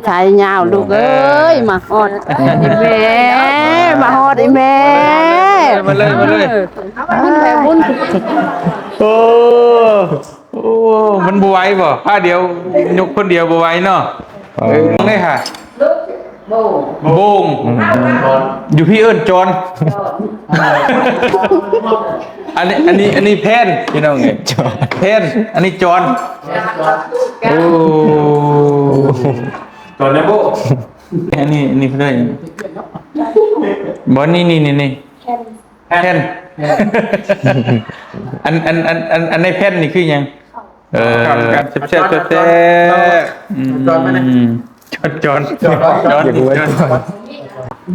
ชายยาวลูกเอ้ยมาฮอดอีแม่มาฮอดอีแม่ มาเลยบุญแต่บุญ โอ้โอ้มันบไหวบ่ผ้าเดียวยกคนเดียวบไหวเนาะนี่ค่ะโบงอยู่พี่เอิญจอนอันนี้แพนพี่น้องไงจอนแพนอันนี้จอนโอ้จอนนะโบอันนี้เพื่อนบอนี่แพนอันในแพนนี่คือยังการเช็ดจอน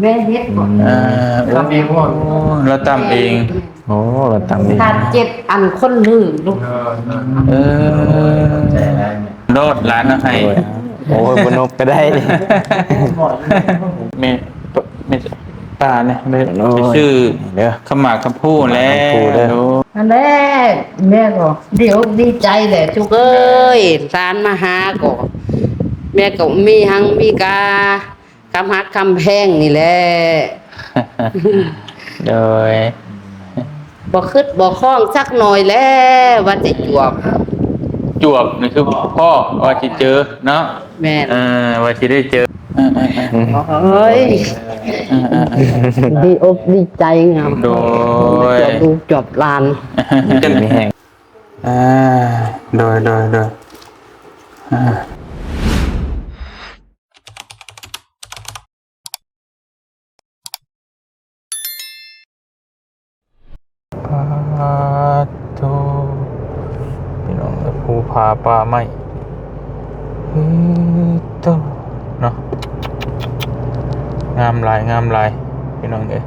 แม่เฮ็ดบ่ ทำเองพ่อเราทำเองโอ้เราทำเอง ขาด7อันคนลืมลูก โลดร้านอะไรโอ้ยบนกก็ได้แม่ป้าเนี่ยไปชื่อขมากคำพูดแล้วอันแรกแม่ก็เดี๋ยวดีใจแหละจุกเอ้ยสารมาหาก็แม่ก็มีหังมีกาคำฮักคำแพงนี่แหละ โดยบ่คิดบ่คล้องสักหน่อยแล้วว่าจะจวบนี่คือพ่อว่าจะเจอเนาะแม่ว่าจะได้เจอเฮ้ยดีอกดีใจงามโดยจะดูจบลานจะมีแห่งโดยโธ่พี่น้องภูผาป่าไม้โธ่เนาะงามลายพี่น้องเอ้ย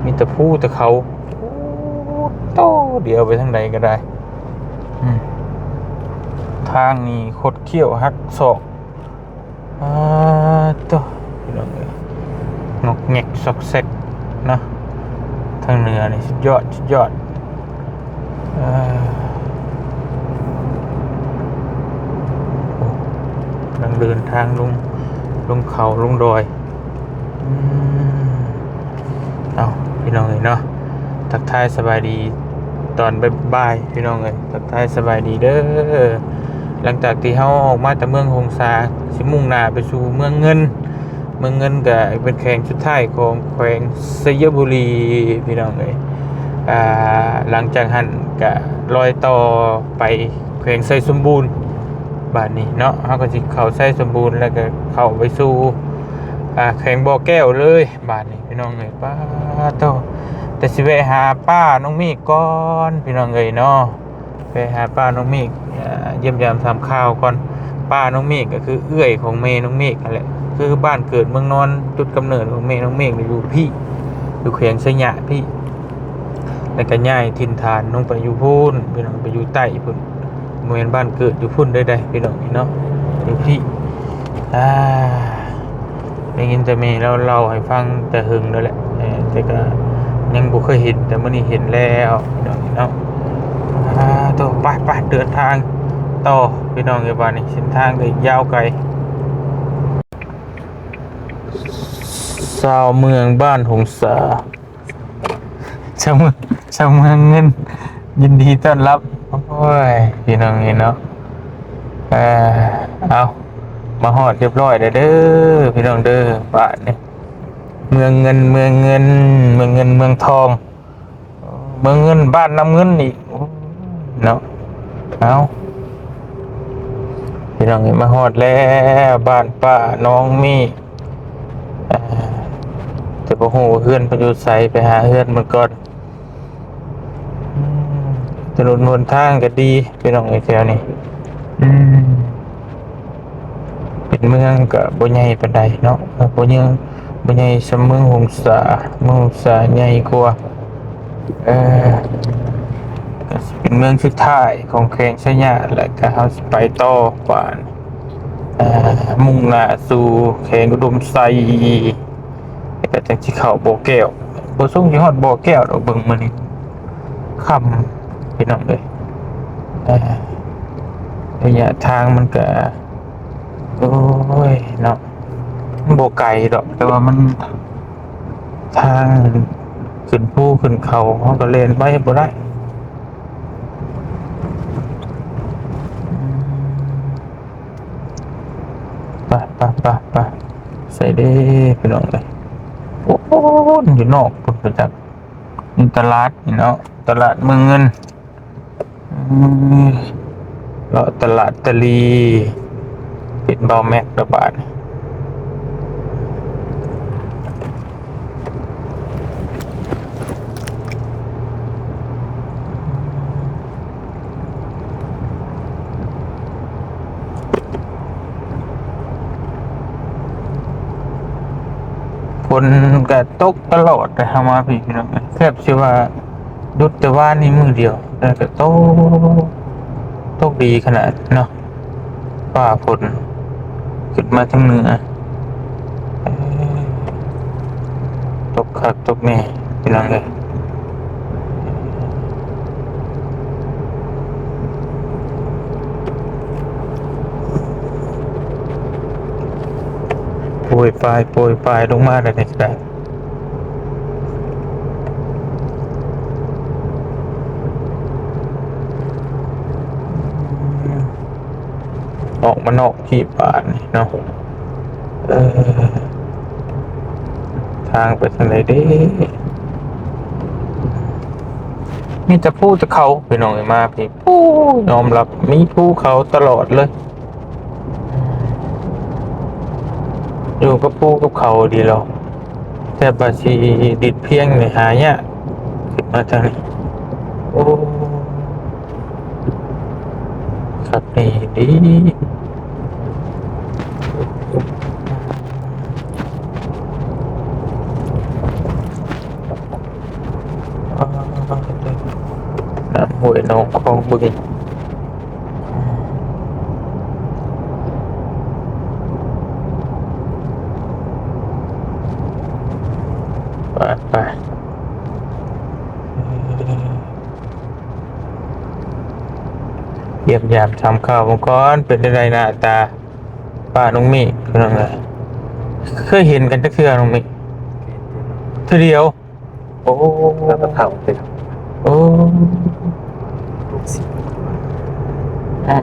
มีแต่ภูแต่เขาโตเดี๋ยวไปทางใดก็ได้ทางนี้คดเขี้ยวหักศอกโตพี่น้องเอ้ยงอกแงกซอกแซกนะทางเหนือนี่สุดยอดดังเดินทางลงเขาลงดอยเอาพี่น้องเอ้ยเนาะทักทายสบายดีตอนบ่ายพี่น้องเอ้ยทักทายสบายดีเด้อหลังจากที่เฮาออกมาจากเมืองหงสาสิมุ่งหน้าไปสู่เมืองเงินก็เป็นแขวงสุดท้ายของแขวงสยบุรีพี่น้องเอ้ยหลังจากหันก็ลอยต่อไปแขวงไซสมบูรณ์บ้านนี้เนาะเฮาก็สิเข้าไซสมบูรณ์แล้วก็เข้าไปสู่แขวงบ่อแก้วเลยบ้านนี้พี่น้องเอ้ยป้าโตแต่สิไปหาป้าน้องมีก่อนพี่น้องเอ้ยเนาะไปหาป้าน้องมีเยี่ยมยามทำข้าวก่อนป้าน้องมีก็คือเอื้อยของเมน้องมีนั่นแหละคือบ้านเกิดเมืองนอนจุดกำเนิดของเมน้องเมฆอยู่พี่อยู่แขวงสยะพี่แล้วก็ย้ายถิ่นฐานลงไปอยู่พูนพี่น้องไปอยู่ใต้พุ่นเมืองบ้านเกิดอยู่พุ่นได้พี่น้องเนาะอยู่พี่ได้ยินแต่เมย์เราให้ฟังแต่หึงแล้วแหละแต่ก็ยังบ่เคยเห็นแต่มื้อนี้เห็นแล้วพี่น้องเนาะต่อไปเดินทางต่อพี่น้องเอ้ยบ้านนี้เส้นทางก็ยาวไกลชาวเมืองบ้านหงสาชาวเมืองเงินยินดีต้อนรับโอ้ยพี่น้องเนาะเอามาฮอดเรียบร้อยเด้อพี่น้องเด้อบ้านนี่เมืองเงินเมืองทองเมืองเงินบ้านน้ำเงินอีกเนาะเอาพี่น้องมาฮอดแล้วบ้านป้าน้องมีแต่พอหูเพื่อนไปอยู่ใส่ไปหาเพื่อนมันก่อนถนนหนทางก็ดีพี่น้องไอ้แถวนี้เป็นเมืองก็บ่ใหญ่ปานใดเนาะบ่ใหญ่สมเมืองหงสาใหญ่กว่าก็เป็นเมืองสุดท้ายของแขวงสยามแล้วก็เฮาสิไปต่อป่านมุ่งหน้าสู่แขวงอุดมไซก็จังสิเข้าบ่อแก้วบ่ส่งสิฮอดบ่อแก้วดอกเบิ่งมื้อนี้ค่ำพี่น้องเอ้ยระยะทางมันก็ โอ้ยเนาะมันบ่ไกลดอกแต่ว่ามันทางขึ้นภูขึ้นเขาเขาก็เล่นไปบ่ได้ไปใส่เด้พี่น้องเลยโอ้โหอยู่นอกพุ่นไปจากนี่ตลาดนี่เนาะตลาดเมืองเงินเลาะตลาดตะลีเป็นเบาแม็กระบาดฝนก็ตกตลอดแต่ทำมาพี่น้องแทบจะว่าหยุดแต่ว่านี่มือเดียวแต่ก็ตกดีขนาดเนาะฟ้าฝนขึ้นมาทั้งเหนือเอ้ยตกคักตกแน่พี่น้องเลยโปรยปลายลงมาได้ไหมครับ ออกมานอกที่ป่านนี่เนาะเออทางไปทางไหนเด้มีแต่ผู้จะเขาไปหน่อยมาพี่ผู้ยอมรับมีผู้เขาตลอดเลยอยู่กับผู้กับเขาดีแล้วแต่บาชีดิดเพียงในหายะขึ้นมาทางนี้โอ้ครับนี่ดีน้ำห้วยหนองคลองบึงไปเยี่ยมยามทำข้าวมังกรเป็นอะไรหน้าตาป้าน้องมี่คืออะไรเคยเห็นกันจักเทื่อน้องมี่เทื่อเดียวโอ้ แล้วก็เข่าเป็น โอ้ ลูกศิษย์ อ่ะ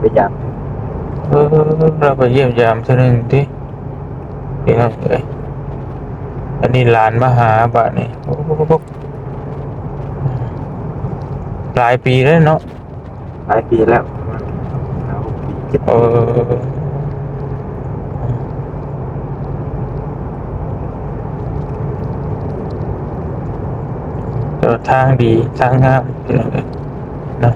พยายาม เราไปเยี่ยมยามเท่านึงที่เดี๋ยวเลยอันนี้หลานมาหาบ้านนี่โอ้หลายปีแล้วเนาะ หลายปีแล้วแล้วปีเจ็ด เออแต่ทางดีทางงามเดี๋ยวเลยนะ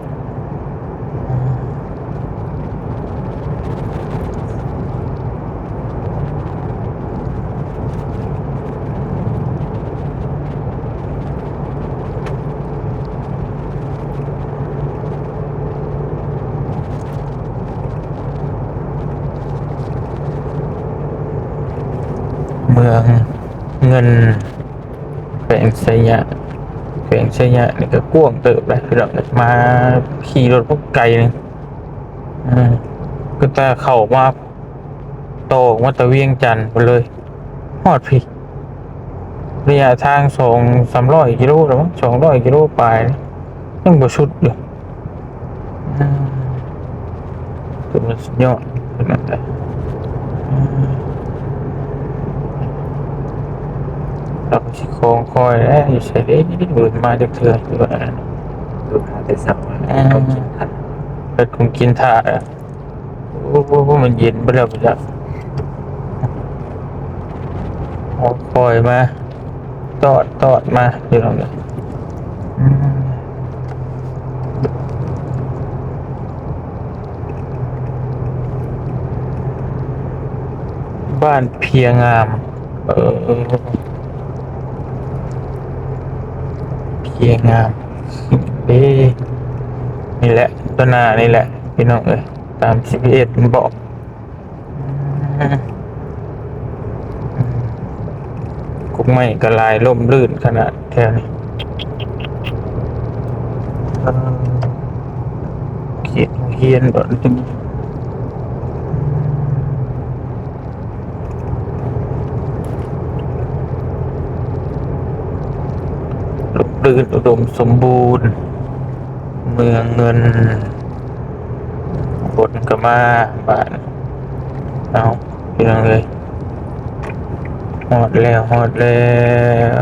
เมืองเงินแขวงไสยะแขวงไสยะนี่ก็กว้างเติบเลยพี่น้องมาขี่รถพวกไกลนึงก็แต่เข้ามาโตออกมาตะเวียงจันทน์ไปเลยฮอดพี่ระยะทาง200-300 กิโลหรือมั้ง200 กิโลไปยังบ่ชุดอยู่ตัวมันสุดยอดขนาดนั้นเราก็สิคงคอยแล้วอยู่ใส่เด้เบิดมาจากเทื่ออยู่ว่า ดูหาแต่สั่งมาเขากินทัน เปิดคงกินถ่าอะโอ้โหมันเย็นไปแล้วไปแล้วคอยมาตอดมาเดี๋ยวเราเนี่ยบ้านเพียงามเออเพียงามเอ๊ะนี่แหละตัวหน้านี่แหละพี่น้องเอ้ยตาม GPS มันบอกกุกไม้กระลายล่มลื่นขนาดแถวนี้เขียน เฮียนก่อนจึงลมลื่นอุดมสมบูรณ์เมืองเงินบนก็มาบ้านเอาพี่น้องเลยฮอดแล้วฮอดแล้ว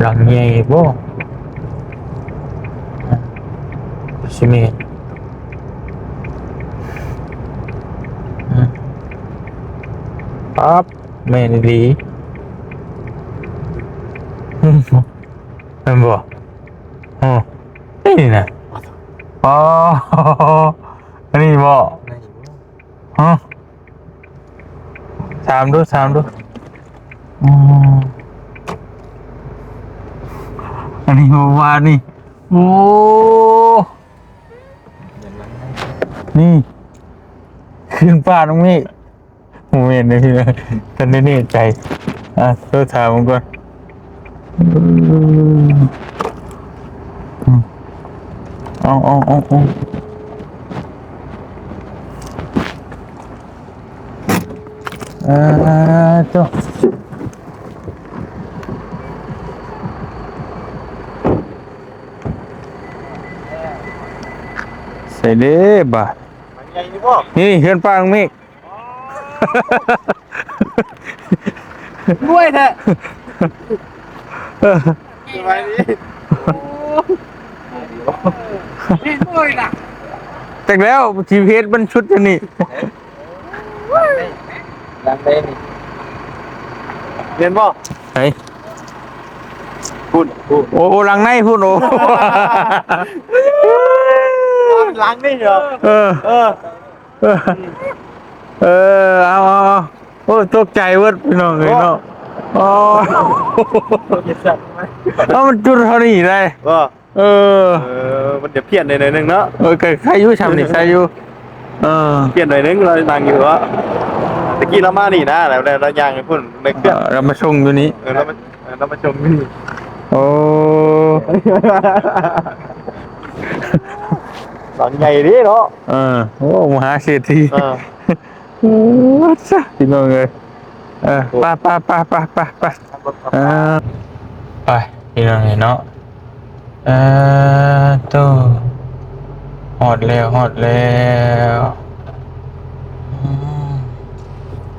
หลังใหญ่บ่ชิเมนปั๊บแม่นดีมันบ่อ๋อนี่นะอ๋ออันนี้บ่ฮะถามดูอ๋ออันนี้เมื่อวานนี่โอ้นี่ขึ้นป้าตรงนี้โมเมนต์เลยพี่นะท่านได้เนี่ยใจโทษถามผมก่อนเอาเจ้าใส่เด้บ่านี่เฮือนป้าตรงนี้ด้วยเถอะสบายดี นี่ด้วยล่ะ แต่แล้ว GPS มันชุดอันนี้ ดังเด้นี่เรียนบ่ ไหน พูด โอ้หลังในพูดโอ้ หลังนี่เหรอเออเอาโอ้ตกใจเวิร์ดพี่น้องเลยเนาะอ๋อมันจุดเท่านี้ได้มันจะเพี้ยนหน่อยนึงเนาะใครอยู่ชำนี่ใครอยู่เพี้ยนหน่อยนึงเรานั่งอยู่วะตะกี้เรามานี่นะแล้วเราย่างพุ่นในเครื่องเรามาชงอยู่นี้เรามาชมนี่โอ้หลังใหญ่ดิเนาะโอ้มหาเศรษฐีพี่น้องเลยไปพี่น้องเลยเนาะตู้หอดแล้ว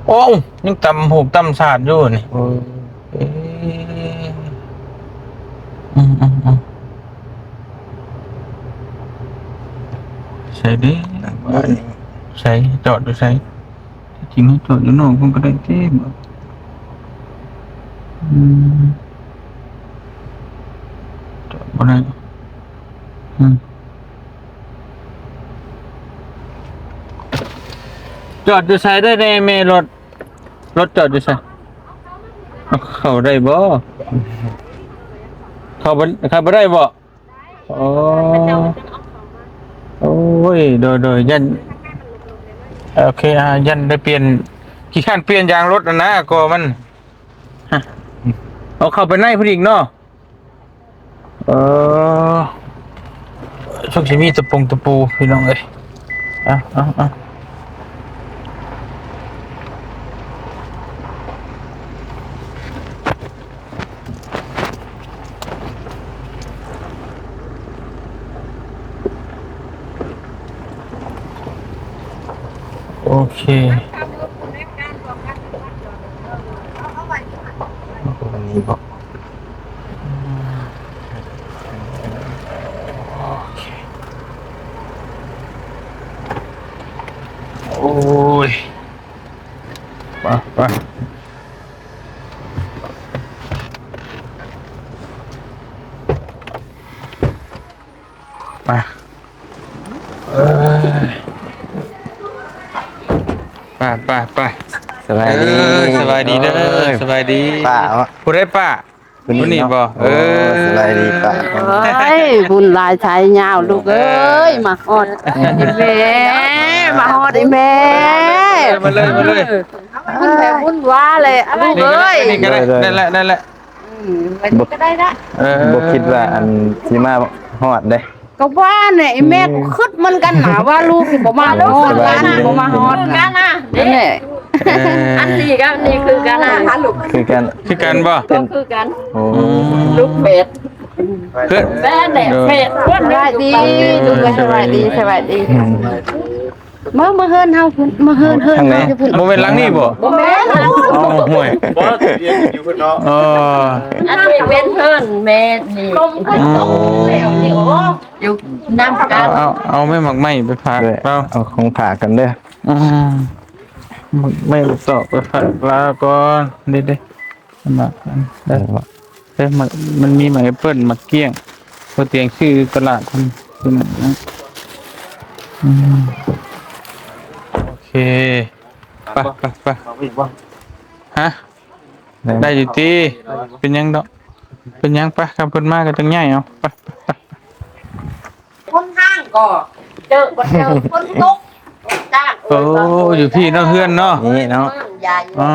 โอ้ยังตำหูตำสาดอยู่นี่ใช่ดิใช่จอดดูใช่จริงจอดอยู่นอกคงก็ได้เท่บ่จอดบ่ได้จอดอยู่ใส่ได้เมรถจอดอยู่ใส่เข้าได้บ่เข้าบ่ได้บ่อ๋อโอ้ยโดยยันโอเคยันได้เปลี่ยนขี้ข้านเปลี่ยนยางรถนะก็มันเอาเข้าไปในพอดีเนาะช่วงที่มีตะปูพี่น้องเอ้ยเอาโอเควันนี้บอกโอ้ยไปสบายดีเด้อสบายดีป้าผู้ได้ป้าผู้นี่บ่สบายดีป้าบุญลายชายยาวลูกเอ้ยมาฮอดไอ้แม่มาฮอดไอ้แม่มาเลยบุญแผ่บุญว่าเลยลูกเอ้ยนั่นแหละก็ได้ละบ่คิดว่าอันสิมาฮอดเด้ ก็ว่าเนี่ยไอ้แม่ก็คิดเหมันกันหนาว่าลูกสิบ่มาฮอดร้านสิบ่มาฮอด กันนะ นั่นแหละ อันนี้ก็นี่คือกันนะลูก คือกัน คือกันบ่ ก็คือกัน โอ้ ลูกเป็ด เพื่อน แม่แหละเป็ดเพื่อน สบายดีลูกก็สบายดีสบายดีมาเฮิรนเฮาพุ่นมาเฮิรนอยู่พุ่น โมเมนต์หลังนี่บ่ บ่แม่น อ๋อห่วย บ่เรียนอยู่พุ่นเนาะ อ๋อ อันนี้เป็นเพื่อนแม่นี่ลมก็ตกแล้วนี่โอ้อยู่น้ำกัน เอาไม่หมักไหมไปฝากเรา เอาของฝากกันเด้อ อืมหมักไหมตอกไปฝากลาก่อนเด็ดๆมาได้แต่มันมีหมากแอปเปิ้ลหมากเกี้ยงพอเตียงชื่อตลาดคนคือนั่นนะโอเคไป เอาอีกบ่ ฮะได้อยู่ที่เป็นยังดอกเป็นยังปะคำพูดมากก็จังใหญ่เอาไป คนห้างก็เจอคนตกจ้าง โอ้อยู่พี่เนาะเพื่อนเนาะ นี่เนาะ ยาย อ๋อ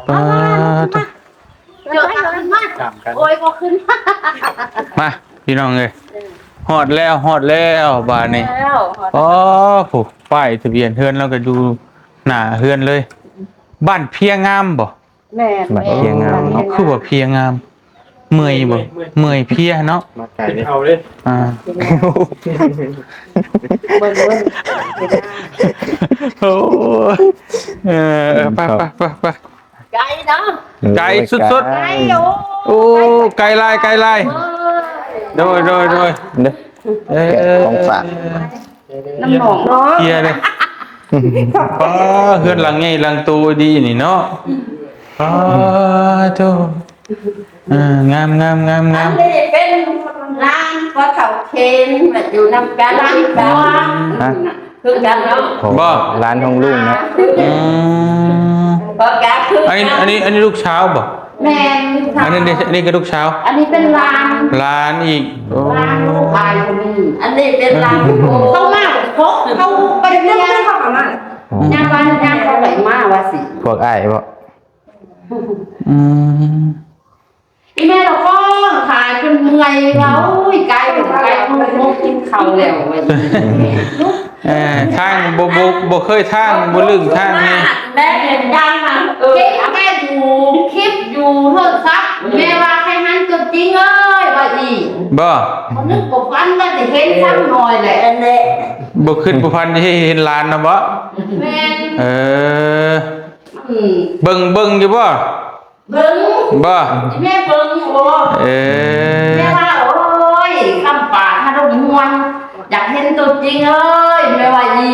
โอ้ ปะ เจอกันมากโอ้ยก็ขึ้นมา มาพี่น้องเลยฮอดแล้วบ้านนี้ แล้ว อ๋อผูกป้ายทะเบียนเฮือนแล้วก็ดูหน้าเฮือนเลย บ้านเพียงามบ่ แม่ มาเพียงงามเนาะ คือว่าเพียงามเมื่อยบ่เมื่อยเพลียเนาะ มาไกลเลยเอาเลย อ่า เบิ่ง โอ้ไป ไกลเนาะ ไกลสุดๆ ไกลอยู่ โอ้ไกลลายโดย เด้อ ของฝาก น้ำหนองเนาะ เฮียเลยป้าเฮือนหลังไงหลังโตดีนี่เนาะป้าโตงาม อันนี้เป็นร้านก็เขาเคนแบบอยู่นำกันร้านกัน ฮะ คือกันเนาะ โอ้ร้านของลุงนะ ก็กันคือ อันนี้ลูกเช้าบ่ แม่ค่ะ อันนี้ก็ลูกเช้า อันนี้เป็นร้าน ร้านอีกโอ้ ร้านลูกชายคนนี้ อันนี้เป็นร้านโ เข้ามาพกเข้าไปเรียนเข้ามาย่างวันย่างเขาไหลมาว่าสิ พวกอ้ายบ่ อืม อีแม่เราก็ขายเป็นเมื่อยแล้วไกลลูกกินข้าวแล้วเว้ย ทางบ่เคยทางบ่ลึงทางนี่ แม่เป็นย่างมาแม่ดูคลิปอยู่โทรศัพท์แม่ว่าใครนั้นตัวจริงเอ้ยว่าอี บ่ คนนึกบ่ฟันว่าจะเห็นซ้ำหน่อยแหละ อันนี้ บ่ขึ้นบ่พันที่เห็นร้านนะบ่ แม่ เออ อืม เบิ่งอยู่บ่ เบิ่ง บ่ แม่เบิ่งบ่ เออ แม่ว่าโอ้ยคำปากถ้าเราม่วนอยากเห็นตัวจริงเอ้ยแม่ว่าอี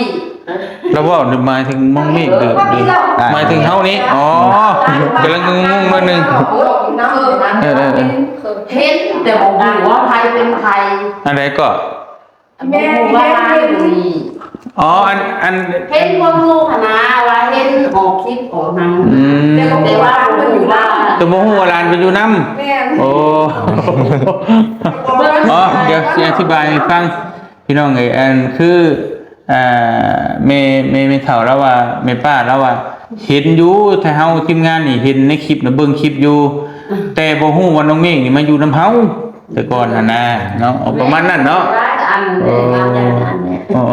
เราเว้าหมายถึงมองมีหรือหมายถึงเฮานี้อ๋อกำลังงงๆนิดนึง เห็นแต่บอกว่าใครเป็นใคร อันใดก็ แม่ว่านี่ อ๋ออัน เห็นความรู้ขนาดว่าเห็นออกคลิปออกหนังแต่ว่ามันอยู่บ้าน ตัวบ่ฮู้ว่าร้านไปอยู่นำโอ้อ๋อเดี๋ยวสิอธิบายให้ฟังพี่น้องเอ้ยอันคือเมเฒ่าแล้วว่าเมป้าแล้วว่าเห็นอยู่ถ้าเฮาทีมงานนี่เห็นในคลิปน่ะเบิ่งคลิปอยู่ แต่บ่ฮู้ว่าน้องเมฆนี่มาอยู่นำเฮาแต่ก่อนหั่นน่ะเนาะเอาประมาณนั้นเนาะ อันนี้อันนี้ อ๋อ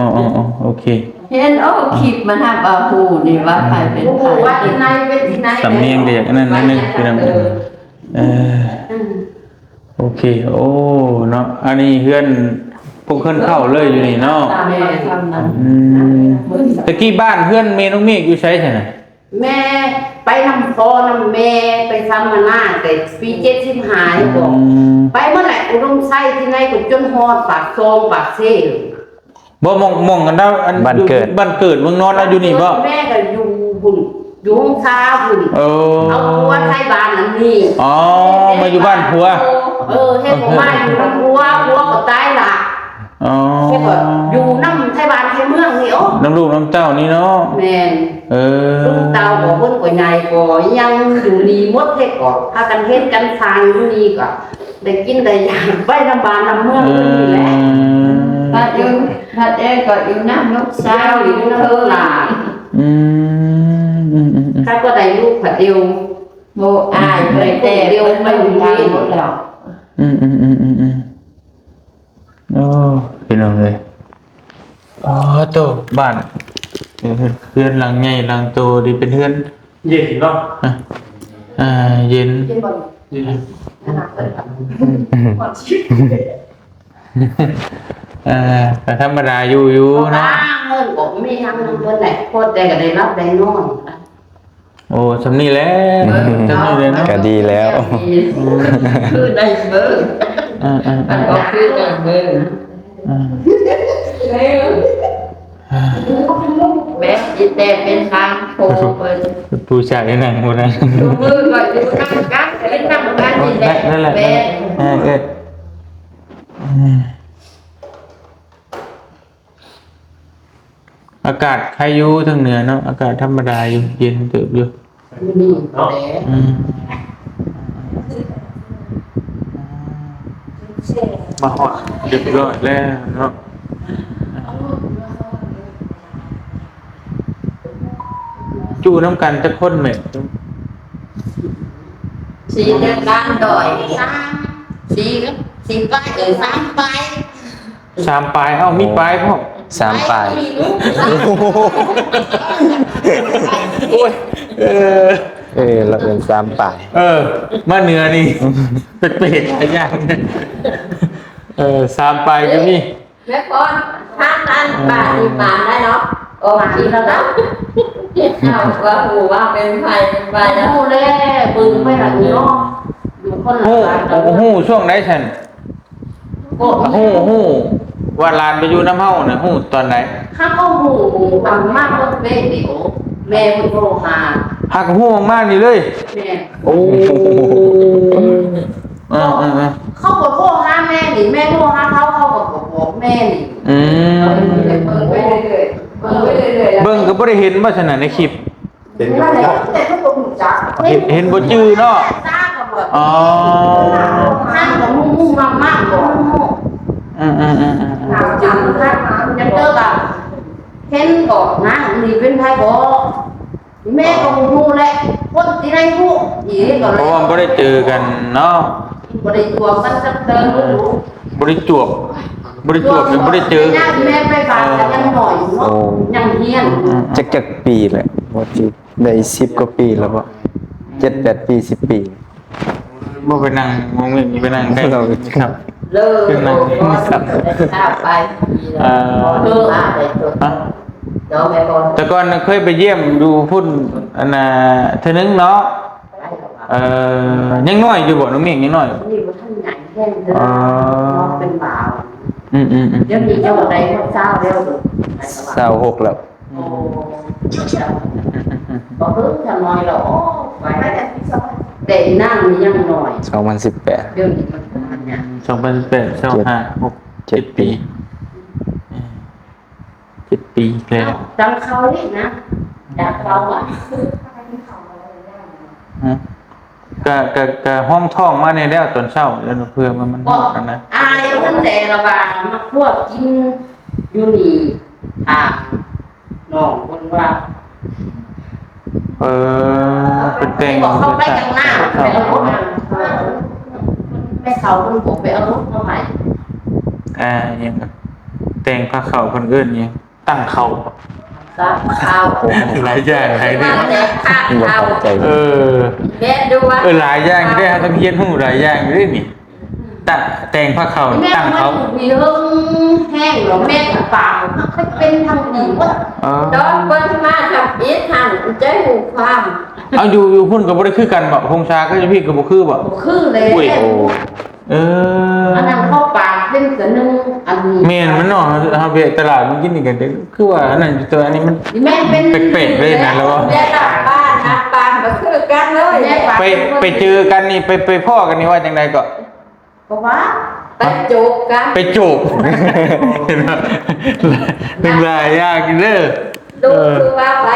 โอเค เห็นโอ้คลิปมันทำเอาหูนี่ว่าใครเป็นใคร ว่าที่ไหนเป็นที่ไหน สำเนียงเด็กอันนั้นนึงพี่น้องโอเคโอ้เนาะอันนี้เฮือนพวกเพิ่นเข้าเลยอยู่นี่เนาะ แม่ทำนั้น ตะกี้บ้านเพื่อนเมน้องเมฆอยู่ใช่ไหม แม่ไปนำพ่อนำแม่ไปทำมาหน้าแต่ปี70หายบอกไปเมื่อไหร่อุดมไส้ที่ไหนก็จนฮอดปากซองปากเซ่ บ่มองกันได้บ้านเกิดเมืองนอนแล้วอยู่นี่บ่ แม่ก็อยู่หุ่นอยู่ห้องชาหุ่น โอ้ เอาผัวไทยบ้านนั่นนี่ อ๋อมาอยู่บ้านผัว ให้ผมมาอยู่น้ำผัวก็ตายละ อ๋อ ให้ก็อยู่น้ำไทยบ้านไทยเมืองนี่โอ้ น้ำลูกน้ำเต้านี่เนาะ แม่น ลูกเตาก็เพิ่นก็ใหญ่ก็ยังอยู่ดีหมดเฮ็ดก็พากันเฮ็ดกันสร้างอยู่นี่ก็ได้กินได้อย่างไปน้ำบ้านน้ำเมืองนี่แหละ พัดอยู่พัดเองก็อยู่น้ำลูกสา เจ้าว อยู่เธอหลาน ถ้าก็ได้ลูกผัดเดียว โมอายไปแต่เดียวไม่อยู่ที่หมดแล้ว โอ้พี่น้องเลยอ๋อโตบ้านเพื่อนหลังใหญ่หลังโตดีเป็นเพื่อน เย็นเนาะ เย็น แต่ธรรมดาอยู่นะ เงินผมมีทางเงินไหนโคตรได้ก็ได้รับได้นอน โอ้สำนีแล้วสำนีเลยนะ ก็ดีแล้ว คือในเบอร์อันก็คือในเบอร์แม่จิตแต่เป็นทางโผล่เปิด ผู้ชายนั่งหมดนะ มือก่อนดูนั่งกันเล่นนั่งกันจิตแต่ นั่นแหละ แม่ อากาศใครอยู่ทางเหนือเนาะอากาศธรรมดาอยู่เย็นเติบอยู่ นี่แหละ มาหอดเรียบร้อยแล้วเนาะจูน้ำกันจะค้นเหม็น สีเดินด้านดอย สี่ปลายสามปลาย สามปลายเอ้ามีปลายพ่อ 3 ปลาย โอ้ยเราเป็น3 ปลาย มาเหนือนี่เป็ดอะไรอย่างสามปลายก็มี แม่ก่อนท่านนั้นป่าอีป่าได้เนาะโอ้มาอีแล้วนะเอาว่าหูว่าเป็นไฟเป็นไฟแล้ว หูเลยบึงไม่หลังเนาะอยู่คนละ หูช่วงไหนฉัน โอ้ หูว่าลานไปอยู่น้ำเฮาน่ะหูตอนไหน ข้าก็หูบางมากรถเมล์ดิโอแม่คุณโทรมา หักหูมากๆนี่เลย แม่ โอ้เขาบอกโทรหาแม่นี่แม่โทรหาเขาก็บอกแม่นี่ เปิดไปเรื่อยๆเปิดไปเรื่อยๆ เบิ่งก็บ่ได้เห็นว่าฉะนั้นในคลิป เห็น นั่นแหละ เนาะ แต่เขาบอกหูจัก เห็นบ่จื้อเนาะ จ้าก็บอก อ๋อ ข้างของมุ่งมากบอก ถามจังครับยังเจอกับเห็นก่อนนะนี่เป็นไทยบอกแม่ก็มูแหละคนที่ได้ฮู้อีก็ เพ เลย ราะว่าบ่ได้เจอกันเนาะ บ่ได้ตัวกันสักเติมรู้ บ่ได้จวบบ่ได้เจอ แม่ไปบ้านกันยังหน่อยเนาะยังเฮียน จักปีแหละบ่สิได้10 กว่าปีแล้วบ่7 8 ปี 10 ปี บ่ไปนั่งมองเห็นไปนั่งใกล้ครับ เลิกข้าวไปเลิกอะไรตัวเดี๋ยวแม่ก่อน แต่ก่อนเคยไปเยี่ยมดูพุ่นอันน่ะเทื่อนึงเนาะยังน้อยอยู่บ่น้องเมียงยังน้อย นี่บ่ทันใหญ่แค่เด้อเป็นบ่าว เดี๋ยวนี้เจ้าบ่ได้คนเช้าแล้วเด้อ 26แล้ว โอ้บ่เพิ่งจะน้อยหรอกไปแต่นั่งนี่ยังน้อย 2018 เดี๋ยวนี้มันประมาณเนี้ย 2008 25 6 7 ปี7 ปีแล้ว จังเขานี่นะจากเขาอ่ะ ก็ห้องท่องมาในแล้วตอนเช้าแล้วเพื่อมัน ก็ กันนะ อายตั้งแต่ระบาดมาพวกกินอยู่นี่น้องคนว่า เป็นแต่ง บอกเขาไปข้างหน้าไปเอารถแม่เขาคนผมไปเอารถมาใหม่ ยังแต่งผ้าขาวคนอื่นยังตั้งเขา ซักข้าว หลายอย่างหลาย มา เรื่อง เลยข้าว บ่ ข้าว เข้าใจ แม่ดูว่า หลายอย่างได้ฮะต้องเฮียนหูหลายอย่างด้วยนี่แต่งผ้าขาว แม่ ตั้ง มัน เขา มีเรื่องแห้งหรอแม่กับปากมันเป็นทางดีว่า ดอกเปิ้ลมาทำอีทันใจหูความ เอาอยู่พุ่นกับบริคือกันบ่พงชาก็จะพี่กับบุคือบ่ คือเลย อั นนั้นเข้าปากเป็นเสือนึงอันนี้ เมนมันเนาะเฮาไปตลาดมันกินนี่กันคือว่าอันนั้นตัวอันนี้มัน แม่เป็น เป็ดๆเลยนะแล้ว แม่กลับบ้านนับปานมาคือกันเลย ไปเจอกันนี่ไปพ่อกันนี่ว่าจังไดก็ บอกว่า ไปจูบกัน ไปจูบเห็นบ่เป็นหลายอย่างเด้อ ดูคือว่าไป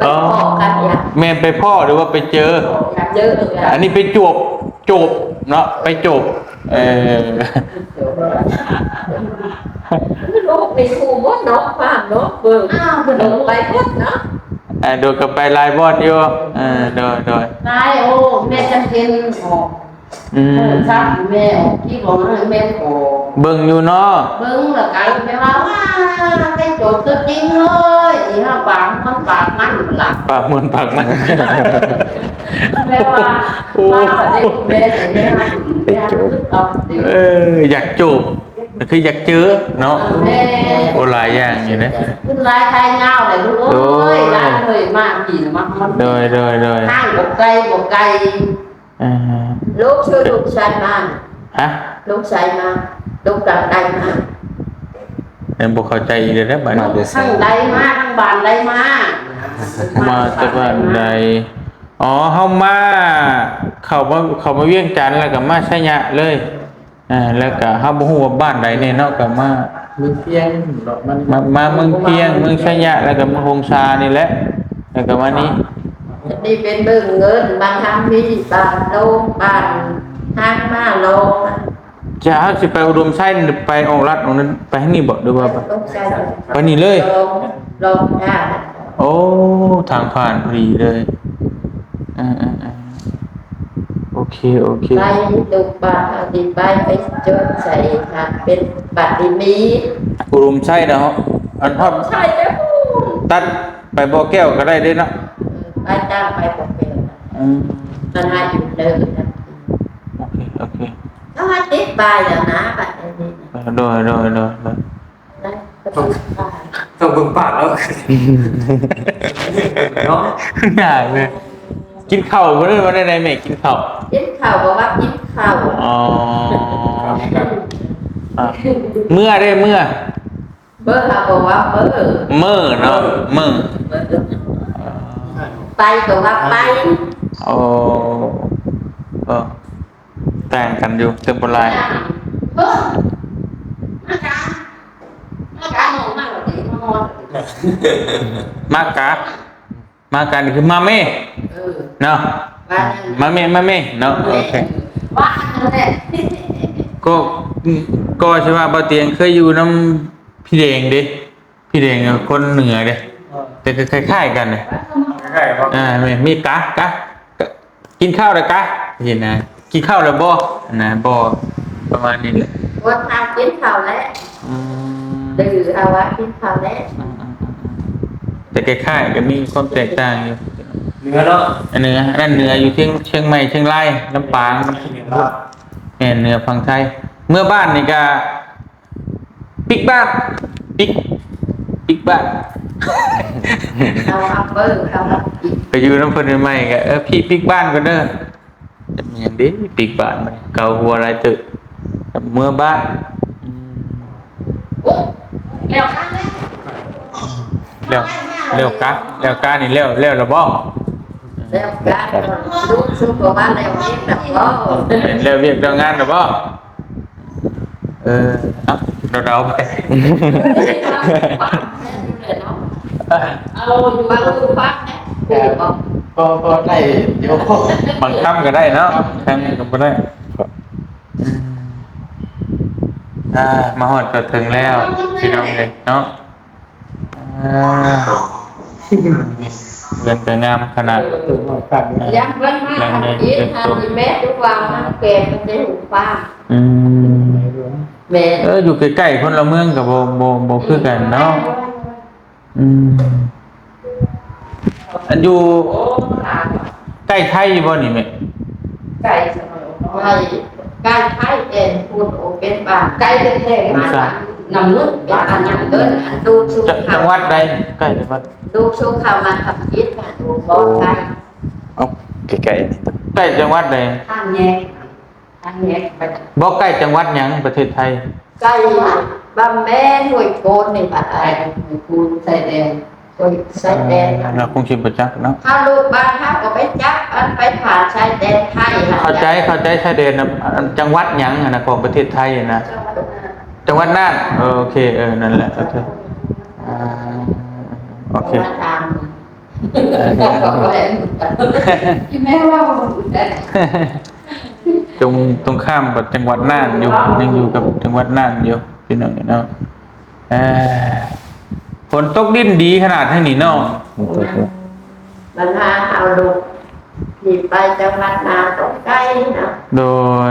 ขอกันอย่า แม่นไปพ่อหรือว่าไปเจอ เจอ อันนี้ไปจูบเนาะไปจูบ ลูกมีครูมดนกฟาร์มนกเบิ่งลงไปมดเนาะ โดยกับไปลายบอดอยู่โดย ตายโอ้แม่จำเป็นออกซักแม่ออกที่บอกนะแม่ออก เบิ่งอยู่เนาะ เบิ่งแล้วก็ไปว่าcái chỗ tôi chính thôi thì ha bạnมันหลัก ปากเหมือนปากมัน แม่ว่าว่าได้แม่แต่แม่อยากเอาดิ อยากจูบคืออยากเจอเนาะ แม่ โอ้หลายอย่างอยู่นะ ขึ้นลายไทยเงาเลยลูกเอ้ยร้านเลยมากกี่มัน โดย ห้างบกไก่ อ่า ลูกช่วยลูกชายมา ฮะ ลูกชายมาลูกกลับได้มา ยังบ่เข้าใจอีกเลยนะบ้าน ทั้งใดมาทั้งบานใดมา มาแต่บ้านใดอ๋อเฮามาเข้ามาเวียงจันทน์แล้วก็มาชัยยะเลยแล้วก็เฮาบ่ฮู้ว่าบ้านใดแน่เนาะก็มา มือเพียงดอกมัน มาเมืองเพียงเมืองชัยยะแล้วก็มาหงสานี่แหละแล้วก็มานี้ นี่เป็นเบิ่งเงินบางครั้งมีบางโลงบางทางมาโลง จะเฮาสิไปอุดมไส้ไปออกรัฐตรงนั้นไปทางนี้บ่หรือว่า ลูกชาย ไปนี่เลย โลงค่ะ โอ้ทางผ่านพอดีเลยโอเค ไปลูกบาดีไปจดใส่ค่ะเป็นบัตรมี อุดมไส้เนาะอันพอด ใช่เจ้า ตัดไปบ่อแก้วก็ได้เด้เนาะ ไปจ้างไปปกเปล ตอนนั้นอยู่เลยนะ โอเค ก็ให้ติดไปแล้วนะบัตรนี้ โดย นะก็ติดไป ต้องเบิ่งปากแล้วเนาะ ง่ายเลยกินข้าวบ่ได้ว่าได้แม่กินข้าว กินข้าวบอกว่ากินข้าว อ๋อเมื่อได้เมื่อ เบอร์เขาบอกว่าเบอร์ เมื่อเนาะเมื่อ ไปบอกว่าไป โอ้แต่งกันอยู่เต็มบนลาย เฮ้ยมากาหนูมากเลยมานอน มากะนี่คือมาเม่ เนาะ ว่า มาเม่เนาะโอเค ว่านั่นแหละ ก็ใช่ว่าบ่เตียงเคยอยู่น้ำพี่แดงเด้พี่แดงคนเหนือเด้แต่ก็คล้ายๆกันเลย ใช่ครับ มีกะกินข้าวแล้วกะเห็นนะกินข้าวแล้วบ่นะบ่ประมาณนี้แหละ วันทำกินข้าวแล้วดื้อเอาวะกินข้าวแล้ว แต่คล้ายๆก็มีความแตกต่างอยู่ เนื้อเนาะ อันเหนือนั่นเหนืออยู่เชียงใหม่เชียงรายลำปางน้ำพุเหนือฝั่งไทยเมื่อบ้านนี่ก็ปิกบ้านปิกบ้าน เอาเบอร์เอาอีก ไปอยู่น้ำเพิ่นใหม่ๆก็พี่ปิกบ้านก็เด้อจะมีอย่างดีปิกบ้านมันเกาหัวอะไรตึกเมื่อบ้าน แล้วข้างแม่ เร็วกะนี่เร็วแล้วบ่ แล้วกันลูกชุบบอกว่าแล้วนี่แบบว่า เร็วเวียกเร็วงานแล้วบ่เอาเดาๆไป เอาอยู่บ้านลูกฟักนะบอก ก็ได้เดี๋ยว บางคำก็ได้เนาะครั้งก็บ่ได้มาฮอดก็ถึงแล้วพี่น้องเลยเนาะเงินก็งามขนาด ยังเพิ่งมาทำกินทำแม่ทุกวันมาแกงมันจะหูฟ้าแม่ อยู่ใกล้ๆคนละเมืองกับบ่คือกันเนาะอันอยู่ใกล้ไทยบ่นี่แม่ ไก่สมัยไก่ไทยเป็นพูดโอเป็นบ้านไก่แท้ๆมานำนุ่นเป็นอันนั้นเดินดูชุก จังหวัดใดใกล้จังหวัด ดูชุกเขามาทำกินค่ะดูบอลไก่ เอาไกล ใกล้จังหวัดใด ทางแยกไป บ่ใกล้จังหวัดหยังประเทศไทย ไก่บะแม่หน่วยโกนนี่บัดอะไรกูใส่แดงหน่วยใส่แดง เราคงสิบ่จักเนาะ ถ้าลูกบ้านเขาก็ไปจับอันไปผ่านชายแดนไทย เข้าใจชายแดนจังหวัดหยังนะของประเทศไทยนะจังหวัดน่านโอเคนั่นแหละโอเคโอเค มาตาม ที่แม่ว่า ตรงข้ามกับจังหวัดน่านอยู่ยังอยู่กับจังหวัดน่านอยู่พี่น้องเนาะฝนตกดินดีขนาดนี้เนาะ มันพาเอาลูกที่ไปจังหวัดนาตกไกลนะ โด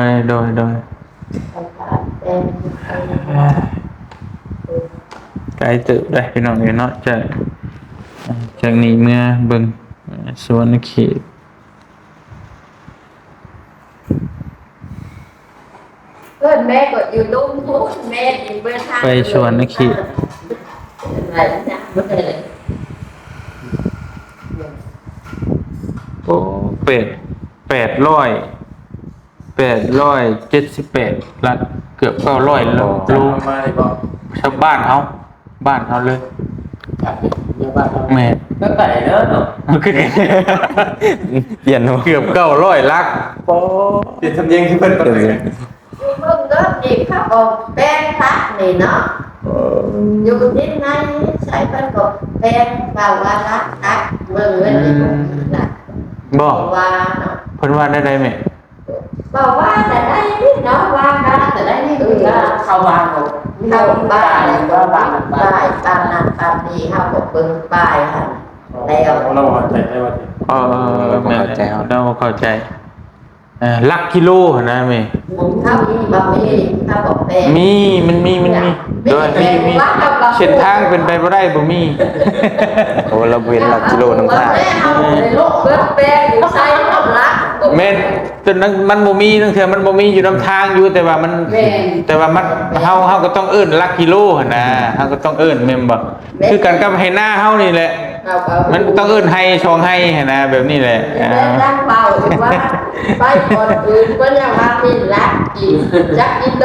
ย ไปผ่านแด ไกลตึกได้พี่น้องเอ๋ยเนาะจากนี้เมื่อเบิ่งสวนเขต เพื่อนแม่ก็อยู่ลุ่มพุกแม่อยู่เบื้องทาง ไปสวนเขต อะไรนะไม่เคยเลย โอ้878ลัดเกือบ900โล มาเลยบ่ ชาวบ้านเฮาเลยแม่ ก็ไก่เด้อเนาะ มันคือ เปลี่ยนบ่ เกือบ900ลัก เปลี่ยนทำเนียงที่เพิ่น เปลี่ยน อยู่เบื้องเดิมนี่ข้าวบอกแป้งพักนี่เนาะอยู่ที่ไหนใช้เพิ่นก็แป้งเบาว่ารักตักเบิ่งเงินนี่นะ บ่ ว่าเนาะ เพิ่นว่าได้แม่ บอกว่าแต่ได้เนาะว่าได้แต่ได้นี่คือว่าเขาวางเขาบ้านอะไรว่าบ้านบ้านบ้านนั้นบ้านนี้เขาบอกเบิ่งป้ายค่ะแล้ว เราเข้าใจได้ว่า แม่เราเข้าใจลักกิโลนะแม่ เขามีบะหมี่เขาบอกแป้ง มันมีโดยมีเส้นทางเป็นไปบ่ได้บ่มี โอ้เราเว้นหลักกิโลน้ำตาล แม่เอาในโลกเบิ่งแป้งอยู่ใส่น้ำรัก แม่นจนนั้นมันบ่มีตั้งเทื่อมันบ่มีอยู่นำทางอยู่แต่ว่ามันแต่ว่ามันเฮาก็ต้องเอิ้นลักกิโลหั่นนะเฮาก็ต้องเอิ้นแม่นบ่คือกันกับให้หน้าเฮานี่แหละมันต้องเอิ้นให้ชองให้หั่นนะแบบนี้แหละ แม่ตั้งเบาอยู่ว่าไปก่อนอื่นก็ยังว่ามีรักอีกจักกิโล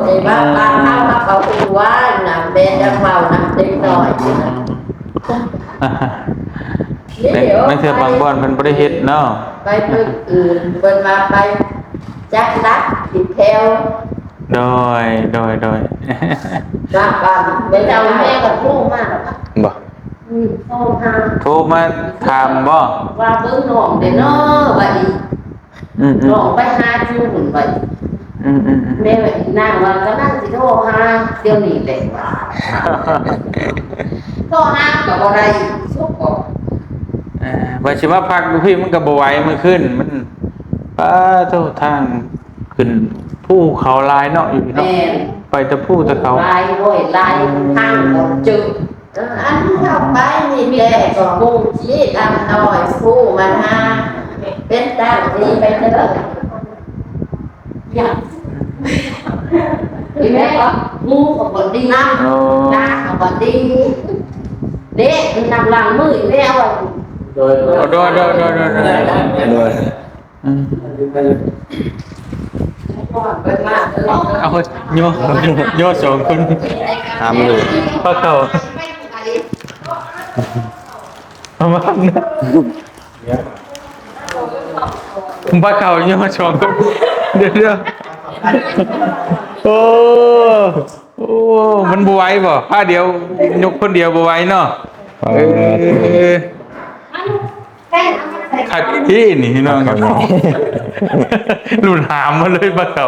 ในบ้านบ้านเฮาเขาคือว่าน่ะแม่จะเบาน้ำเด็กน้อยนะ นั่นคือบางบ่อนเพิ่นบ่ได้เฮ็ดเนาะ ไปเพิ่งอื่นเพิ่นมาไปจักรักติดแถว โดย มาบ้านไปเอาแม่กับลูกมาแล้วค่ะ บ่ โทรหา โทรมาถามบ่ ว่าเบิ่งน้องเด้อเนาะบัดนี้ อืม น้องไปหาจูนบัด แม่ว่าอีนางว่าก็นั่งสิโทรหาเดี๋ยวนี้แหละว่าโทรหาก็บ่ได้สุกบ่ ว่าสิมาพักอยู่พี่มันก็บ่ไหวมื้อคืนมันป้าเจ้าทางขึ้นภูเขาลายเนาะอยู่เนาะ แม่น ไปแต่ภูแต่เขา ลายโอยลายทางบ่จึกอันเข้าไปนี่แต่ก็มุ่งชี้ทำน้อยผู้มันหาเป็นตั้งดีไปเด้ออยากแม่ก็งูก็บ่ดีนำตาก็บ่ดีเด็กมันนำหลังมือแล้วอ่ะ โดย โดย ด้วย เบิ่งมาเด้อ เอาโยสองคน ห้ามอยู่ พาเขาเอามาทำนะพาเขาโยสองคนเดี๋ยวโอ้มันบ่ไหวบ่ผ้าเดียวยกคนเดียวบ่ไหวเนาะขัดที่นี่น้องครับหลุดหามมาเลยบ้าเขา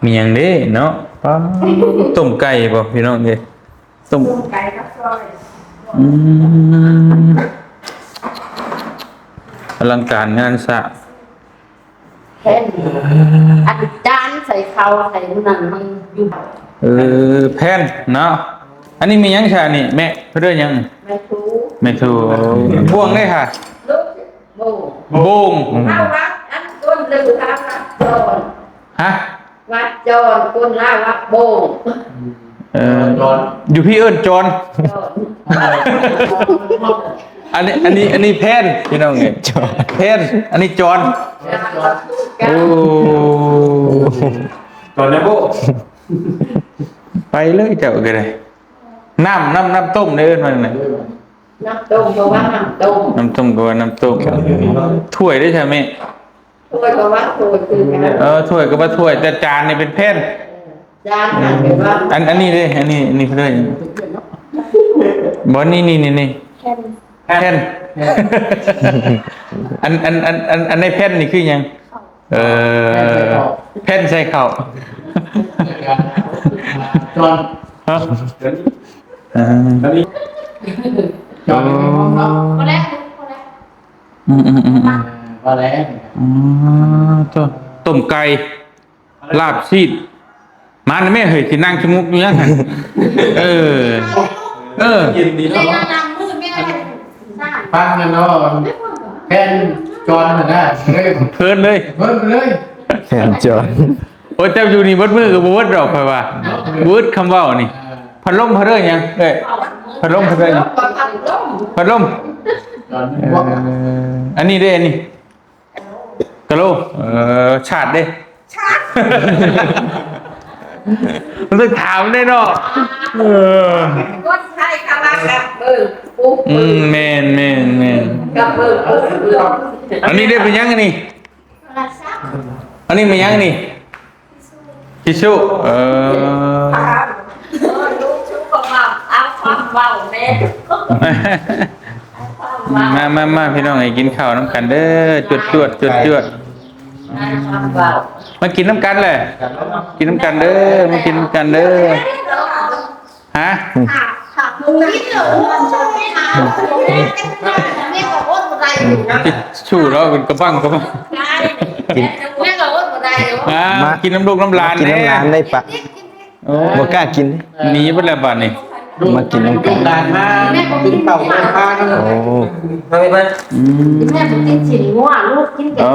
มีอย่างนี้เนาะต้มไก่ป่ะพี่น้องเอ้ต้มไก่กับซอยอลังการงานสะ แค่นี้อันจานใส่ข้าวใส่นั่นมันอยู่ แผ่นเนาะอันนี้มียังชานี่แม่เพื่อนยัง ไม่ถูก ไม่ถูกบ่วงได้ค่ะ ลูกโบ โบ่ง ข้าววัดอันก้นลือข้าววัดโจร ฮะ วัดโจรก้นล่าวัดโบง อยู่พี่เอิญจอน โจร อันนี้แพนพี่น้องไงแพนอันนี้จอนโอ้ ตอนนี้โบ ไปเลยเจ้าก็ได้น้ำต้มได้เอิ้นว่าไง น้ำต้มเพราะว่าน้ำต้ม น้ำต้มก็ว่าน้ำต้มถ้วยได้ใช่ไหม ถ้วยเพราะว่าถ้วยคือกัน ถ้วยก็ว่าถ้วยแต่จานนี่เป็นแพน จานนั่นเป็นว่า อันนี้เลยอันนี้เพื่อนบ่นี่แพนอันในแพนนี่คือยังแพนใส่ข้าว จอน ฮะ แล้วนี่จอนในห้องเนาะ คนแรก ไป ว่าแล้ว อ๋อต้มไก่ลาบซีดมาแล้วแม่เฮ้ยสินั่งชะงกอยู่ยังไงเออกินดี ใน เนาะ งานมืดไม่ได้สร้าง ฟังกันเนาะแค่จอนนะเลย เพลินเลย เบิ่งเลย แม่นจอน โอ้ยเจ้าอยู่นี่เบิดมือกับบ่เบิดดอกค่อยว่าเบิดคำเว้านี่พัดลมพัดเด้อยังเอ้ยพัดลมพัดเด้อยังพัดลม จอน อันนี้เด้อันนี้กะโหลชาติเด้มันต้องถามได้เนาะเออ ก็ใช่ค่ะว่ากับเบิร์ปุ๊บ แม่น กับเบิร์ อันนี้ได้เป็นยังไงนี่ อันนี้เป็นยังนี่ทิชชู่ลูกชุบของเราเอาความเบาแม่ มาพี่น้องไอ้กินข้าวน้ำกันเด้อจวดความเบา มากินน้ำกันเลยกินน้ำกันเด้อมากินน้ำกันเด้อฮะ มึงคิดเหรอว่าชอบไม่หาแม่ก็อดมาได้ ทิชชู่เนาะเป็นกระบังแม่ก็อดมาได้ กินน้ำลูกน้ำลาน กินน้ำร้านได้ปะบ่กล้ากิน หนีไปแล้วบ้านนี่ มากินน้ำกัน การมากินเต่าข้าว โอ้ แม่ไปกินฉินงัวลูกกินเก่ง โ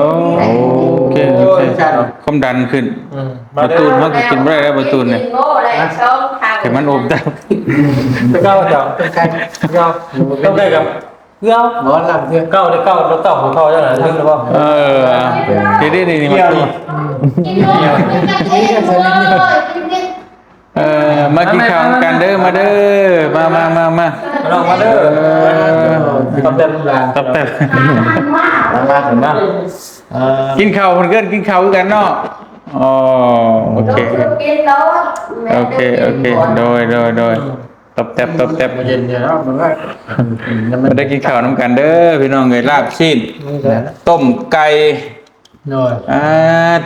อเคความดันขึ้นประตูนเขากินไม่ได้แล้วประตูนเนี่ยแต่มันอบได้ เก้าเจ้าเก้าต้องได้กับเก้า หมอลำเพื่อน เก้าได้เก้าแล้วเก้าของเขาเจ้าไหนทั้งหรือเปล่า นี่มาตัว กินงัวกินกันเองเลยกิน มากินข้าวกันเด้อมาเด้อมา ลองมาเด้อตับเต็ม ตับแต่ มาถึงบ้าน กินข้าวคนเกินกินข้าวกันเนาะอ๋อโอเคโดยตบแตบ เย็นเนี่ยเนาะมันก็ มาได้กินข้าวน้ำกันเด้อพี่น้องเอ้ยลาบซีนต้มไก่ หน่อย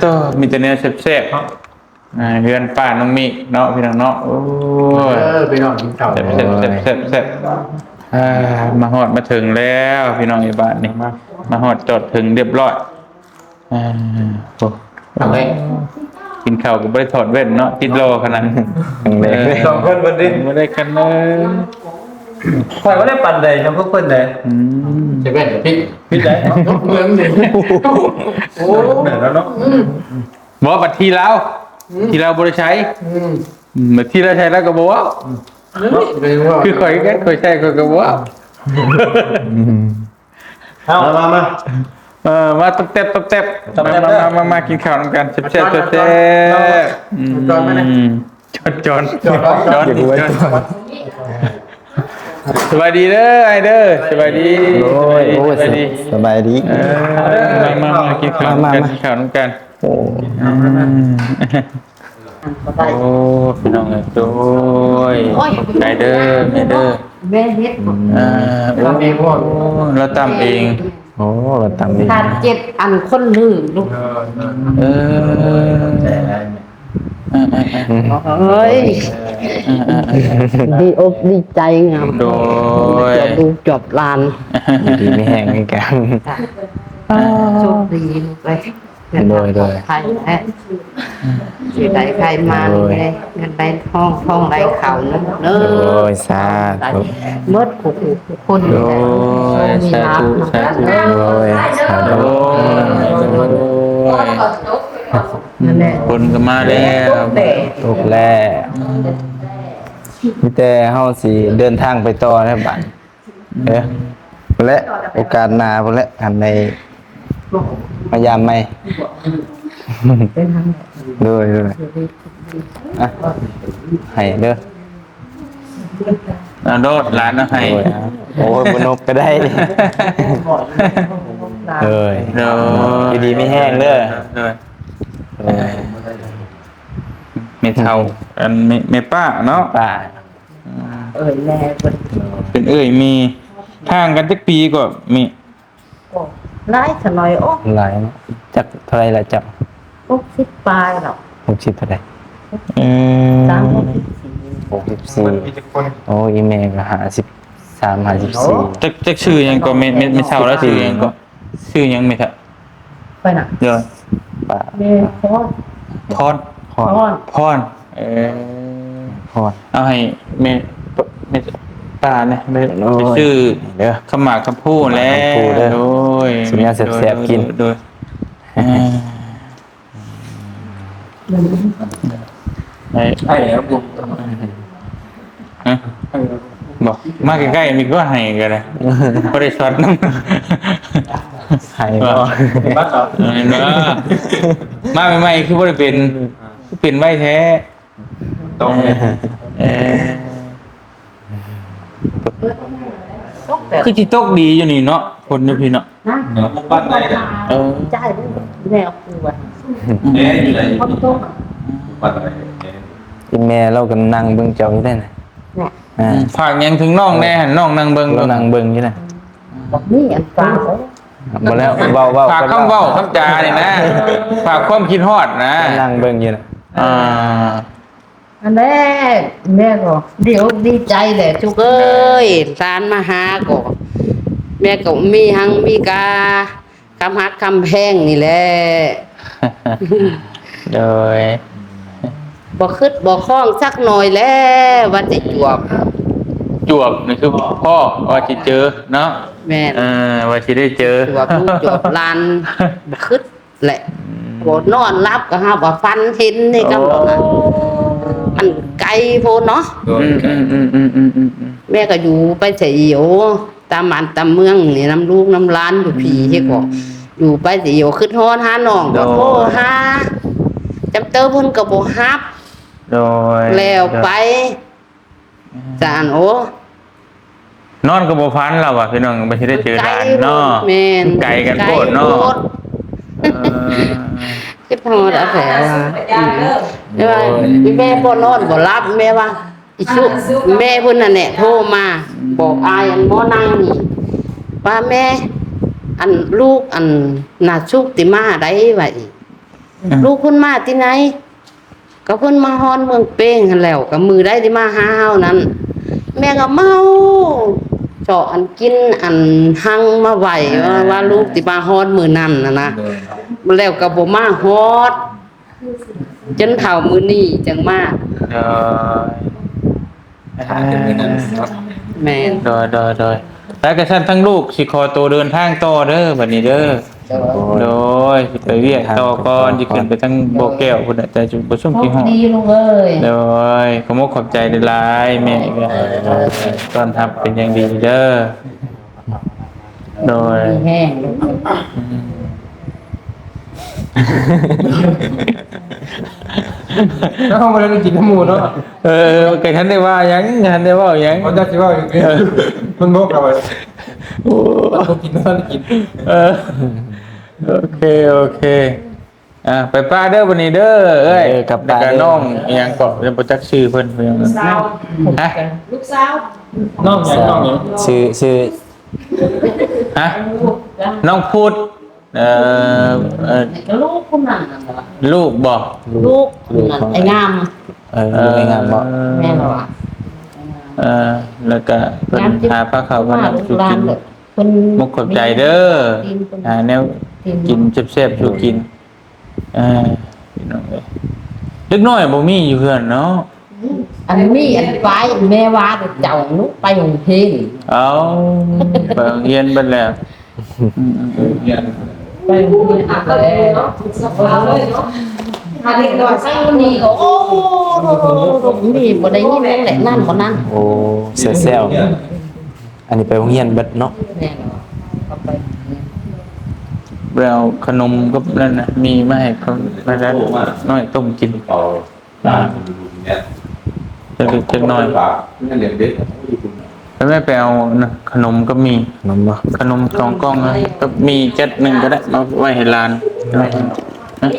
ตัวมีแต่เนื้อแซ่บๆเฮือนป้าน้องมิเนาะพี่น้องเนาะโอ้ย ไปนอนกินข้าว แซ่บมาฮอดมาถึงแล้วพี่น้องไอ้บ้านนี่มาฮอดจอดถึงเรียบร้อยโอ้ เอาไว้ กินข้าวก็บ่ได้ถอดแว่นเนาะติดรอขนาดนั้น สองคนบนดิน บ่ได้กันเลย คอยว่าได้ปั่นใดจำพวกเพิ่นใด เจะเป็นพี่ พี่ใจ เมืองเด็ก โอ้เหนื่อยแล้วเนาะ บ่บัดทีแล้วทีเราบ่ได้ใช้บัดทีเราใช้แล้วก็บ่ว่า เป็นว่า คือข่อยกันข่อยใช้ข่อยก็บ่ว่า เอามา มาตบแตบมากินข้าวนำกันแซ่บจอนสบายดีเด้อไอเด้อสบายดี โอ้ยสบายดี มากินข้าวนำกันโอ้พี่น้องโอ้ยไอเด้อแม่เด้อ แม่เฮ็ด ทำเองว่า เราตำเอง โอ้เราตำดี ทานเจ็ดอันคนลืมลูก เฮ้ยดีอกดีใจงาม โดย จะดูจบลาน ดีไม่แห้งให้กัน โชคดีลูกเลย โดย ใครแท้สิได้ใครมาเลยเงินได้ท้องได้เข่านะเด้ โอ้ อย สาธุ เมื่อผู้คน โดยสาธุ โอ้ยสาธุ นั่นแหละ คนก็มาแล้ว ตกแล้วมีแต่เฮาสิเดินทางไปต่อนะบัดและโอกาสหน้าพุ่นแหละอันในพยายามไหมด้วยอ่ะให้เด้อ โดดร้านนะให้ โอ้ยบนกก็ได้เลย โดย ดีไม่แห้งเด้อ ไม่เท่าอันไม่ป้าเนาะ ป่า แม่เพิ่น เป็นมีห่างกันจักปีก็มี ไล่สนอยโอ้ หลายเนาะจักเท่าไรละจับ 60ปลายหรอก 60เท่าไร 3 โอ้อีเมลก็53 54 จักชื่อยังก็ไม่เท่าแล้วชื่อยังก็ชื่อยังไม่เท่า ไปน่ะ เดี๋ยว ป่า แม่พ่อ พร พอด พ่อ พรพอด เอาให้แม่ป้าเนี่ยไป โอ้ย ซื้อ เด้อ ขมากคำพูดแล้ว ขมากคำพูดเด้อ โดย สิแม่แซ่บๆกิน โดยให้ครับผมบอกมาใกล้ๆมีก็ให้กันเลยก็ได้ช็อตน้ำ ให้บ่ บ้านเหรอ เนาะมาใหม่ๆคือบ่ได้เป็นไว้แท้ ต้องเลย เออ ตกแต่ คือจิตกดีอยู่นี่เนาะคนอยู่พี่เนาะ นะ บ้านไหนกัน เออ จ่ายด้วยแนวกูอ่ะ เนี่ยอยู่ไหน พ่อตก บ้านไหน กินแม่เราก็นั่งเบิ่งเจ้าอยู่ได้น่ะ เนี่ย อ่า ฝากยังถึงน้องแน่หันน้องนั่งเบิ่ง เรานั่งเบิ่งอยู่น่ะ บอกนี่อันฟ้าเขา บ่แล้วเว้า ฝากคำเว้าคำจานี่นะฝากความคิดฮอดนะ นั่งเบิ่งอยู่น่ะ อ่า อันแรกแม่ก็เดี๋ยวดีใจแหละจุกเอ้ยสารมาหาก็แม่ก็มีหังมีกาคำฮักคำแพงนี่แหละ โดย บ่คึดบ่คล้องสักหน่อยแล้วว่าจะจวบ จวบนี่คือพ่อว่าสิเจอเนาะ แม่น ว่าสิได้เจอ จวบลูกจวบหลานบ่คึดแหละบ่นอนรับก็หาว่าฟันเห็นนี่ก็บอกนะมันไกลโพดเนาะ แม่ก็อยู่ไปเสียวตามบ้านตามเมืองนี่น้ำลูกน้ำร้านอยู่ผีที่ก็อยู่ไปเสียวขึ้นฮอดหาน้องก็โทรหาจำเตอเพิ่นก็บ่ฮับ โดย แล้วไปจานโอ้ นอนก็บ่ฟันแล้วว่ะพี่น้องบ่สิได้เจอหลานเนาะ แม่น ไกลกันโพดเนาะ คิดฮอดเอาแผลว่าแม่ว่าแม่บ่นอนบ่หลับแม่ว่าอีชุแม่เพิ่นน่ะแหละโทรมาบอกอายอันหมอนั่งนี่ว่าแม่ อันลูกอันน่าชุกติมาได้ว่าอีกลูกเพิ่นมาที่ไหนก็เพิ่นมาฮอนเมืองเป้งหั่นแล้วก็มือได้ที่มาหาเฮานั้น แม่ก็เมาเจาะอันกินอันหังมาไหวว่าลูกที่มาฮอดมือนั่นนะแล้วก็บ่มาฮอดจนเฒ่ามื้อนี้จังมา แม่น โดยแล้วก็ท่านทั้งลูกสิขอตัวเดินทางต่อเด้อบัดนี้เด้อโดยสิไปเวียกต่อก่อนสิขึ้นไปทั้งโบกแก้วพุ่นน่ะแต่จุบ่ชุ่มกี่ห้อง ดีลูกเอ้ย โดยขอมกขอบใจหลายๆแม่ก็ต้อนรับเป็นอย่างดีเด้อโดย มีแห้งลูก แล้วเขามาแล้วกินน้ำมูเนาะ ก็ทันได้ว่าหยังทันได้เว่าหยัง เขาจะคิดว่าอย่างนี้มันโมกเราเลยเขากินแล้วกิน เออโอเคไปป้าเด้อวันนี้เด้อเอ้ย กับป้า แล้วก็น้องอิหยังเกาะเป็นโปรจักชื่อเพิ่นเพิ่นฮะ น้องอย่างน้องอย่าง ชื่อ ฮะน้องพูดเอ่อ ลูกคนนั้นน่ะ ลูกบอก ลูกคนนั้นไอ้งาม ลูกในงานบ่ แม่เราอ่ะ แล้วก็เพิ่นหาผ้าขาวมา ว่า ให้ ลูก สู่ หลา กิ น น เลยเพิ่น มุกขอบใจเด้อหาแนวกินแซ่บๆสู่กินพี่น้องเอ้ยเล็กน้อยบ่มีอยู่เพื่อนเนาะ อันนี้อันไปแม่ว่าเจ้านุกไปโรงเรียน เอาไปโรงเรียนเบิดแล้ว ไปโรงเรียนอ่ะเลยเนาะเอาเลยเนาะถ้าเด็กน้อยใส่นี่ก็โอ้นี่บ่ได้ยินแหละนั่นบ่นั่น โอ้เซลอันนี้ไปโรงเรียนเบิดเนาะ แน่เนาะก็ไป แล้วขนมก็นั่นน่ะมีมาให้เขามาแล้วน้อยต้มกิน จักหน่อย นั่นเดี๋ยวเด็ก แล้วแม่ไปเอานะขนมก็มี นมบ่ ขนมสองกล่องนะก็มีแก๊สหนึ่งก็ได้มาไว้ให้หลานนะ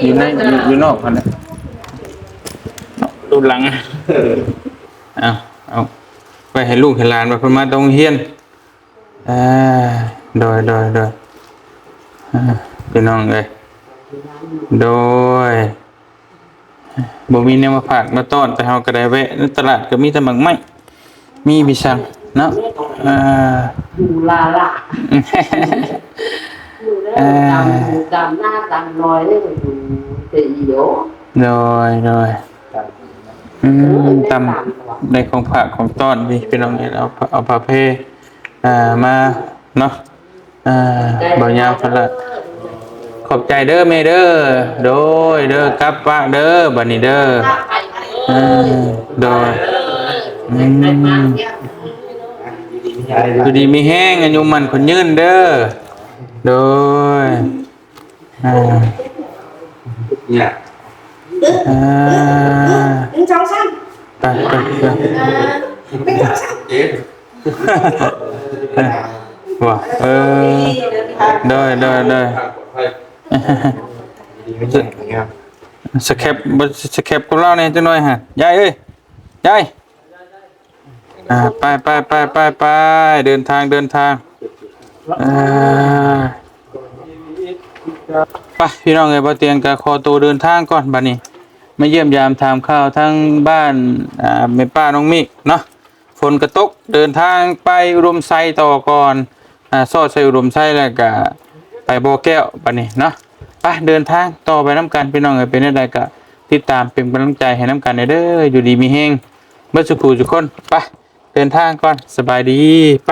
อยู่ในอยู่นอกกันนะดูหลังเอาไว้ให้ลูกให้หลานมาเพิ่นมาตรงเฮียนโดยพี่น้องเอ้ยโดยบ่มีแนวมาฝากมาต้อนแต่เฮาก็ได้แวะในตลาดก็มีแต่หมักไม้มีบิซังเนาะอยู่ลาละ ดำหน้าดำน้อยนี่มันอยู่ที่โย rồi tầm đây không phảiของต้อนđiพี่น้องเนี่ยเอาผ้าเพมาเนาะบ่ยาวพุ่นละขอบใจเด้อแม่เด้อโดยเด้อกลับปะเด้อบัดนี้เด้อโดยอยู่ดีมีแห้งอายุมันคนยืนเด้อโดยเนี่ยĐứng trong sân. ไปไปไป Đứng trong sân. ว่ะได้สแคปกับเราเนี่ยจังหน่อยฮะยายเอ้ยยายไปเดินทางไปพี่น้องเอ้ยบ่เตียงก็ขอตัวเดินทางก่อนบัดนี้มาเยี่ยมยามถามข่าวทั้งบ้านแม่ป้าน้องมิกเนาะฝนกระตกเดินทางไปอุดมไซต่อก่อนซอดใส่อุดมไซแล้วก็ไปบ่อแก้วบัดนี้เนาะไปเดินทางต่อไปน้ำกันพี่น้องเอ้ยเป็นอะไรก็ติดตามเป็นกำลังใจให้น้ำกันเด้ออยู่ดีมีแฮงเบิดสุขทุกคนไปเดินทางก่อนสบายดีไป